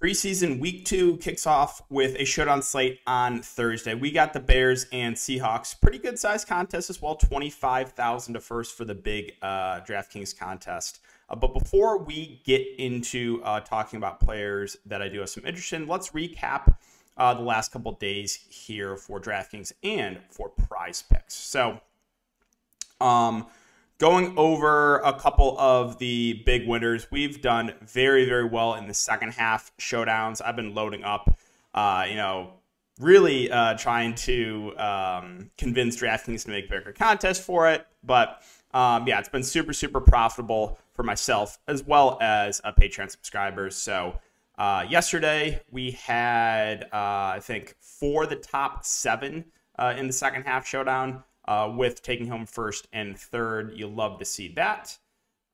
Preseason week 2 kicks off with a showdown slate on Thursday. We got the Bears and Seahawks. Pretty good size contest as well. 25,000 to first for the big Draftkings contest. But before we get into talking about players that I do have some interest in, let's recap the last couple days here for Draftkings and for Prize Picks. So, going over a couple of the big winners, we've done very, very well in the second half showdowns. I've been loading up, really trying to convince DraftKings to make bigger contests for it. But yeah, it's been super, super profitable for myself as well as Patreon subscribers. So yesterday we had, I think, 4 of the top 7 in the second half showdown. With taking home first and third. You'll love to see that.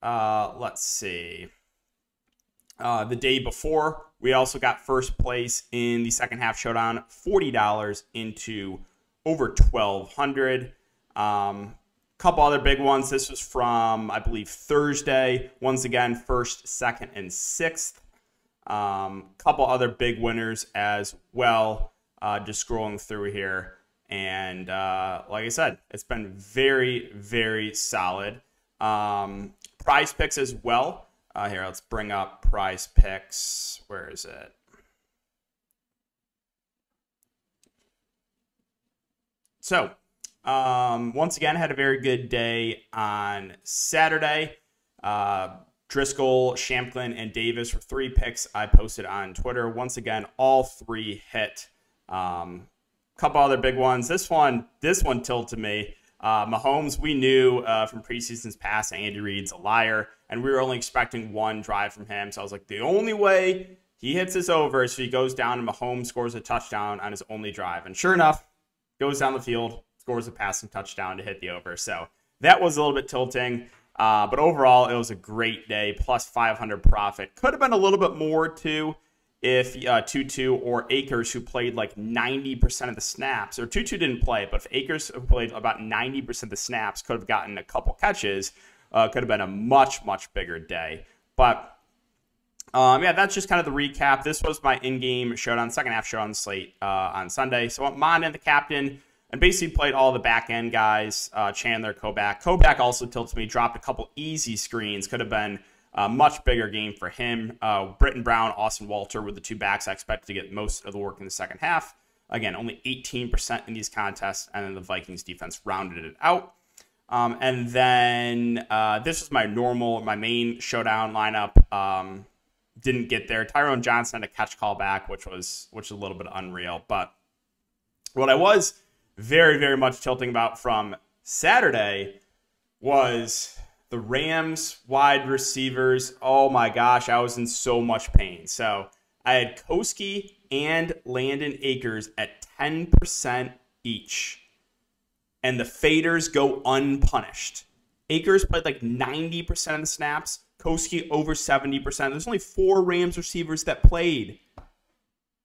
Let's see. The day before, we also got first place in the second half showdown, $40 into over 1,200. Couple other big ones. This was from, I believe, Thursday. Once again, first, second, and sixth. Couple other big winners as well. Just scrolling through here. And like I said, it's been very, very solid. Prize Picks as well. Here, let's bring up Prize Picks. Where is it? So, once again, had a very good day on Saturday. Driscoll, Shamklin, and Davis were 3 picks I posted on Twitter. Once again, all 3 hit. Couple other big ones. This one tilted me. Mahomes, we knew from preseason's past, Andy Reid's a liar, and we were only expecting 1 drive from him. So I was like, the only way he hits this over is if he goes down and Mahomes scores a touchdown on his only drive. And sure enough, goes down the field, scores a passing touchdown to hit the over. So that was a little bit tilting. But overall, it was a great day, plus 500 profit. Could have been a little bit more too, if Tutu or Akers, who played like 90% of the snaps, or Tutu didn't play, but if Akers, who played about 90% of the snaps, could have gotten a couple catches, could have been a much, much bigger day. But yeah, that's just kind of the recap. This was my in-game showdown, second half showdown slate on Sunday. So Monden, the captain, and basically played all the back-end guys, Chandler, Koback. Koback also tilted me, dropped a couple easy screens, could have been a much bigger game for him. Britton Brown, Austin Walter were the 2 backs I expected to get most of the work in the second half. Again, only 18% in these contests, and then the Vikings defense rounded it out. And then this was my main showdown lineup. Didn't get there. Tyrone Johnson had a catch call back, which was a little bit unreal. But what I was very, very much tilting about from Saturday was the Rams wide receivers. Oh my gosh, I was in so much pain. So I had Koski and Landon Akers at 10% each. And the faders go unpunished. Akers played like 90% of the snaps. Koski over 70%. There's only 4 Rams receivers that played.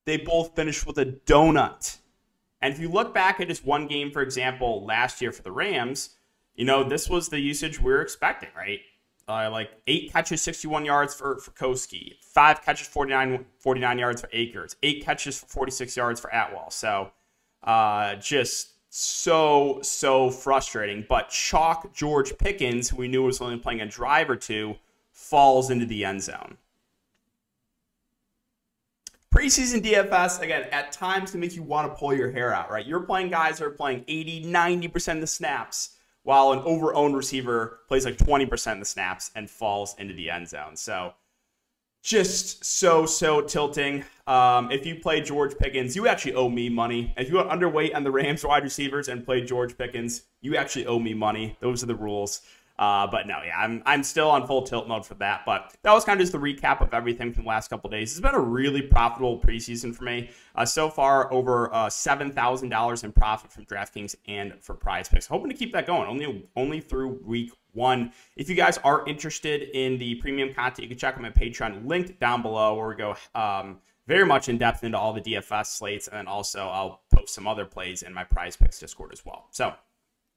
They both finished with a donut. And if you look back at just one game, for example, last year for the Rams, this was the usage we were expecting, right? Like 8 catches, 61 yards for Koski, 5 catches, 49 yards for Akers, 8 catches for 46 yards for Atwell. So just so frustrating. But chalk George Pickens, who we knew was only playing a drive or 2, falls into the end zone. Preseason DFS, again, at times can make you want to pull your hair out, right? You're playing guys that are playing 80, 90% of the snaps, while an over-owned receiver plays like 20% of the snaps and falls into the end zone. So just so tilting. If you play George Pickens, you actually owe me money. If you are underweight on the Rams wide receivers and play George Pickens, you actually owe me money. Those are the rules. But no, yeah, I'm still on full tilt mode for that. But that was kind of just the recap of everything from the last couple of days. It's been a really profitable preseason for me. So far, over $7,000 in profit from DraftKings and for Prize Picks. Hoping to keep that going only through week 1. If you guys are interested in the premium content, you can check out my Patreon linked down below, where we go very much in depth into all the DFS slates. And then also I'll post some other plays in my Prize Picks Discord as well. So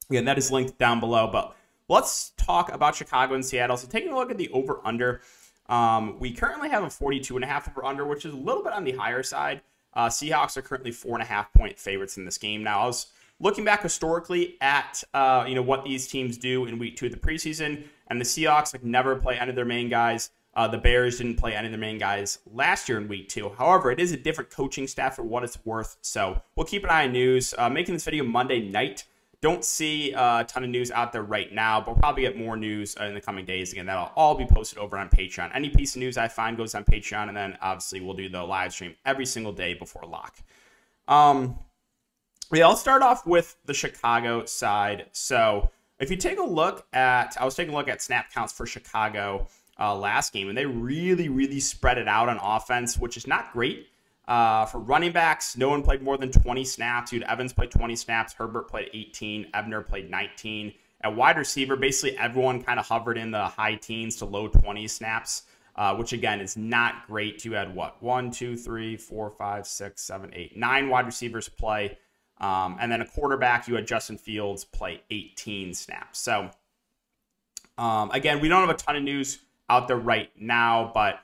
again, that is linked down below. But let's talk about Chicago and Seattle. So taking a look at the over-under, We currently have a 42.5 over under, which is a little bit on the higher side. Seahawks are currently 4.5-point favorites in this game. Now, I was looking back historically at what these teams do in week 2 of the preseason, and the Seahawks never play any of their main guys. The Bears didn't play any of their main guys last year in week 2. However, it is a different coaching staff for what it's worth, so we'll keep an eye on news. Making this video Monday night. Don't see a ton of news out there right now, but we'll probably get more news in the coming days. Again, that'll all be posted over on Patreon. Any piece of news I find goes on Patreon, and then obviously we'll do the live stream every single day before lock. I'll start off with the Chicago side. So if you take a look at, I was taking a look at snap counts for Chicago last game, and they really spread it out on offense, which is not great. For running backs, no one played more than 20 snaps. Dude, Evans played 20 snaps. Herbert played 18. Ebner played 19. At wide receiver, basically everyone kind of hovered in the high teens to low 20 snaps, which again is not great. You had what? 1, 2, 3, 4, 5, 6, 7, 8, 9 wide receivers play. And then a quarterback, you had Justin Fields play 18 snaps. So again, we don't have a ton of news out there right now, but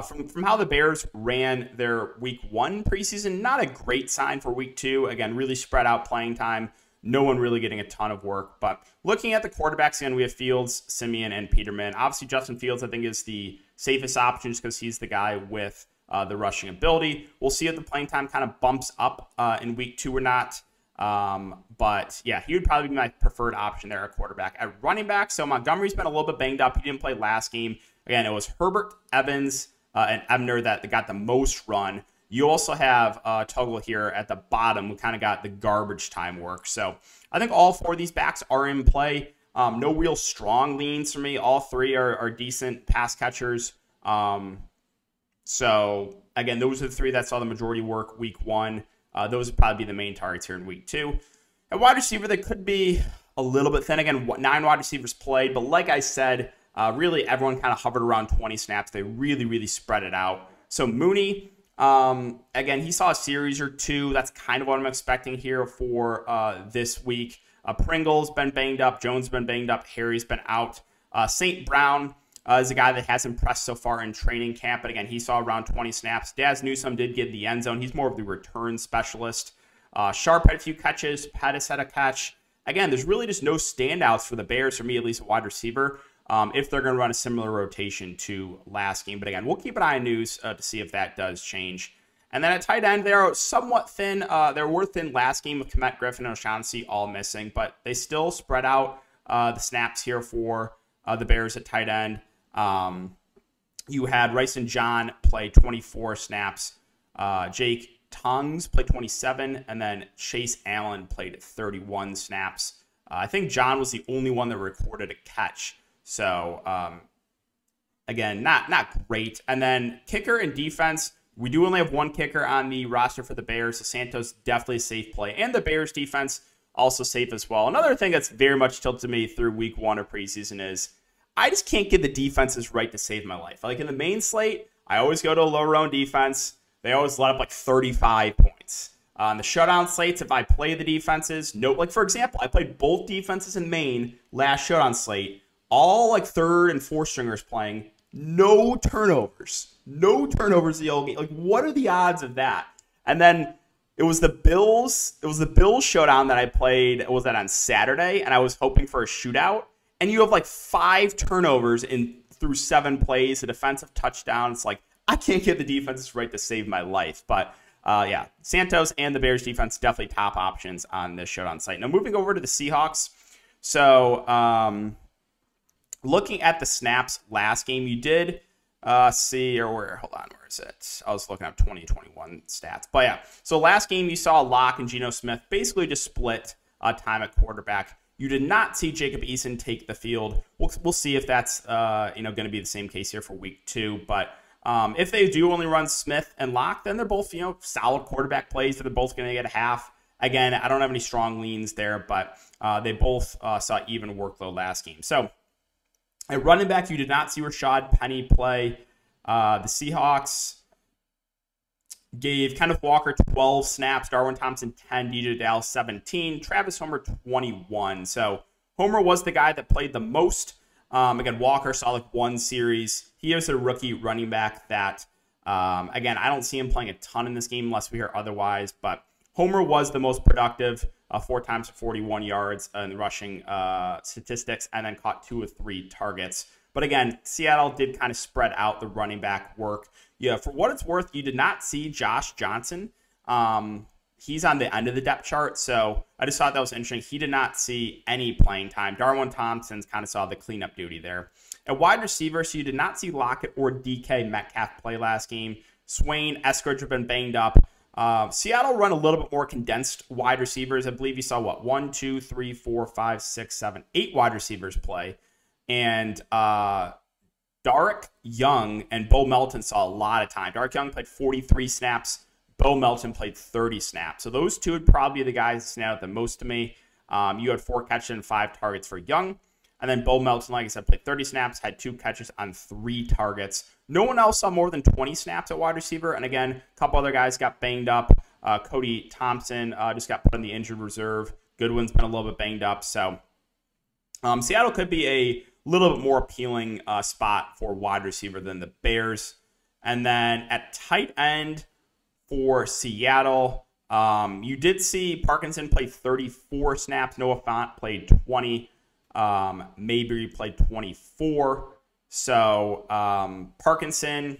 from how the Bears ran their week 1 preseason, not a great sign for week 2. Again, really spread out playing time. No one really getting a ton of work. But looking at the quarterbacks, again, we have Fields, Simeon, and Peterman. Obviously, Justin Fields, I think, is the safest option just because he's the guy with the rushing ability. We'll see if the playing time kind of bumps up in week 2 or not. But yeah, he would probably be my preferred option there at quarterback. At running back, so Montgomery's been a little bit banged up. He didn't play last game. Again, it was Herbert, Evans, and Ebner that got the most run. You also have Tuggle here at the bottom who kind of got the garbage time work. So I think all 4 of these backs are in play. No real strong leans for me. All 3 are decent pass catchers. So again, those are the 3 that saw the majority work week 1. Those would probably be the main targets here in week 2. At wide receiver, they could be a little bit thin. Again, 9 wide receivers played, but like I said, really everyone kind of hovered around 20 snaps. They really spread it out. So Mooney, again, he saw a series or 2. That's kind of what I'm expecting here for this week. Pringle's been banged up. Jones been banged up. Harry's been out. St. Brown is a guy that has impressed so far in training camp. But again, he saw around 20 snaps. Daz Newsome did get the end zone. He's more of the return specialist. Sharp had a few catches. Pettis had a catch. Again, there's really just no standouts for the Bears, for me at least, a wide receiver, if they're going to run a similar rotation to last game. But again, we'll keep an eye on news to see if that does change. And then at tight end, they are somewhat thin. They were thin last game with Kmet, Griffin, and O'Shaughnessy all missing. But they still spread out the snaps here for the Bears at tight end. You had Rice and John play 24 snaps. Jake Tongues played 27, and then Chase Allen played 31 snaps. I think John was the only one that recorded a catch. So, again, not great. And then kicker and defense, we do only have 1 kicker on the roster for the Bears. So Santos definitely a safe play. And the Bears defense also safe as well. Another thing that's very much tilted me through week 1 of preseason is I just can't get the defenses right to save my life. Like in the main slate, I always go to a low-round defense. They always let up like 35 points. On the showdown slates, if I play the defenses, like for example, I played both defenses in main last showdown slate, all like 3rd and 4th stringers playing, no turnovers. No turnovers the whole game. Like, what are the odds of that? And then it was the Bills showdown that I played. Was that on Saturday? And I was hoping for a shootout. And you have like 5 turnovers through 7 plays, a defensive touchdown. It's like, I can't get the defenses right to save my life. But yeah, Santos and the Bears defense definitely top options on this showdown site. Now moving over to the Seahawks. So looking at the snaps last game, you did see, or where is it? I was looking up 2021 stats. But yeah, so last game you saw Locke and Geno Smith basically just split time at quarterback. You did not see Jacob Eason take the field. We'll see if that's going to be the same case here for week 2. But if they do only run Smith and Locke, then they're both solid quarterback plays. They're both going to get a half. Again, I don't have any strong leans there, but they both saw even workload last game. So at running back, you did not see Rashad Penny play. The Seahawks gave Kenneth Walker 12 snaps, Darwin Thompson 10, DJ Dallas 17, Travis Homer 21. So Homer was the guy that played the most. Again, Walker saw like one series. He is a rookie running back that, again, I don't see him playing a ton in this game unless we hear otherwise. But Homer was the most productive, 4 times for 41 yards in the rushing statistics, and then caught 2 of 3 targets. But again, Seattle did kind of spread out the running back work. Yeah, for what it's worth, you did not see Josh Johnson. He's on the end of the depth chart, so I just thought that was interesting. He did not see any playing time. Darwin Thompson's kind of saw the cleanup duty there. At wide receiver, so you did not see Lockett or DK Metcalf play last game. Swain, Eskridge have been banged up. Seattle run a little bit more condensed wide receivers. I believe you saw, what, 1, 2, 3, 4, 5, 6, 7, 8 wide receivers play. And Darek Young and Bo Melton saw a lot of time. Darek Young played 43 snaps. Bo Melton played 30 snaps. So those two would probably be the guys that stand out the most to me. You had 4 catches and 5 targets for Young. And then Bo Melton, like I said, played 30 snaps, had 2 catches on 3 targets. No one else saw more than 20 snaps at wide receiver. And again, a couple other guys got banged up. Cody Thompson just got put on the injured reserve. Goodwin's been a little bit banged up. So Seattle could be a little bit more appealing spot for wide receiver than the Bears. And then at tight end for Seattle, you did see Parkinson play 34 snaps. Noah Fant played 20. Maybe played 24. So Parkinson,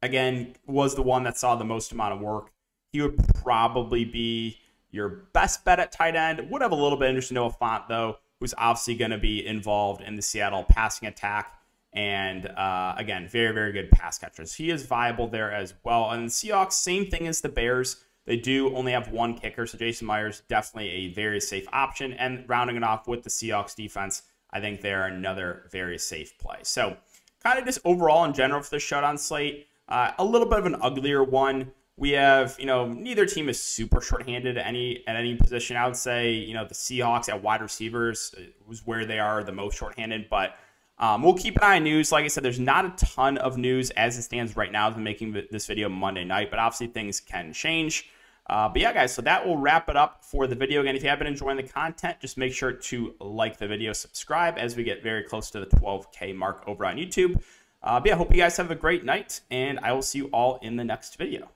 again, was the one that saw the most amount of work. He would probably be your best bet at tight end. Would have a little bit of interest in Noah Fant, though, who's obviously going to be involved in the Seattle passing attack. And, again, very, very good pass catchers. He is viable there as well. And the Seahawks, same thing as the Bears. They do only have 1 kicker, so Jason Myers, definitely a very safe option. And rounding it off with the Seahawks defense, I think they're another very safe play. So kind of just overall in general for the showdown slate, a little bit of an uglier one. We have, neither team is super shorthanded at any position. I would say, the Seahawks at wide receivers was where they are the most shorthanded. But we'll keep an eye on news. Like I said, there's not a ton of news as it stands right now. I'm making this video Monday night, but obviously things can change. But yeah, guys, so that will wrap it up for the video. Again, if you have been enjoying the content, just make sure to like the video, subscribe as we get very close to the 12K mark over on YouTube. But yeah, I hope you guys have a great night, and I will see you all in the next video.